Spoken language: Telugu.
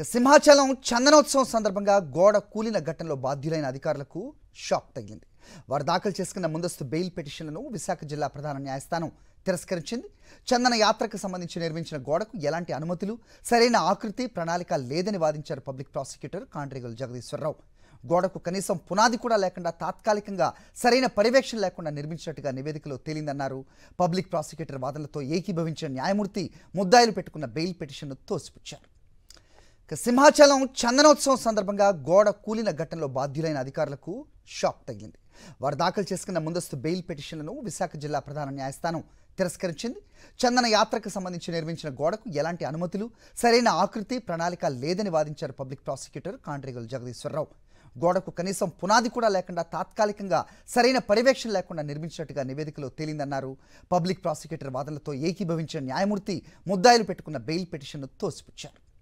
సింహాచలం చందనోత్సవం సందర్భంగా గోడ కూలిన ఘటనలో బాధ్యులైన అధికారులకు షాక్ తగిలింది. వారు దాఖలు చేసుకున్న ముందస్తు బెయిల్ పిటిషన్లను విశాఖ జిల్లా ప్రధాన న్యాయస్థానం తిరస్కరించింది. చందన యాత్రకు సంబంధించి నిర్మించిన గోడకు ఎలాంటి అనుమతులు, సరైన ఆకృతి, ప్రణాళిక లేదని వాదించారు పబ్లిక్ ప్రాసిక్యూటర్ కాండ్రేగుల జగదీశ్వరరావు. గోడకు కనీసం పునాది కూడా లేకుండా తాత్కాలికంగా సరైన పర్యవేక్షణ లేకుండా నిర్మించినట్టుగా నివేదికలో తేలిందన్నారు. పబ్లిక్ ప్రాసిక్యూటర్ వాదనలతో ఏకీభవించిన న్యాయమూర్తి ముద్దాయిలు పెట్టుకున్న బెయిల్ పిటిషన్ను తోసిపుచ్చారు. సింహాచలం చందనోత్సవం సందర్భంగా గోడ కూలిన ఘటనలో బాధ్యులైన అధికారులకు షాక్ తగిలింది. వారు దాఖలు చేసుకున్న ముందస్తు బెయిల్ పిటిషన్లను విశాఖ జిల్లా ప్రధాన న్యాయస్థానం తిరస్కరించింది. చందన యాత్రకు సంబంధించి నిర్మించిన గోడకు ఎలాంటి అనుమతులు, సరైన ఆకృతి, ప్రణాళిక లేదని వాదించారు పబ్లిక్ ప్రాసిక్యూటర్ కాండ్రేగుల జగదీశ్వరరావు. గోడకు కనీసం పునాది కూడా లేకుండా తాత్కాలికంగా సరైన పర్యవేక్షణ లేకుండా నిర్మించినట్టుగా నివేదికలో తేలిందన్నారు. పబ్లిక్ ప్రాసిక్యూటర్ వాదనలతో ఏకీభవించిన న్యాయమూర్తి ముద్దాయిలు పెట్టుకున్న బెయిల్ పిటిషన్ను తోసిపుచ్చారు.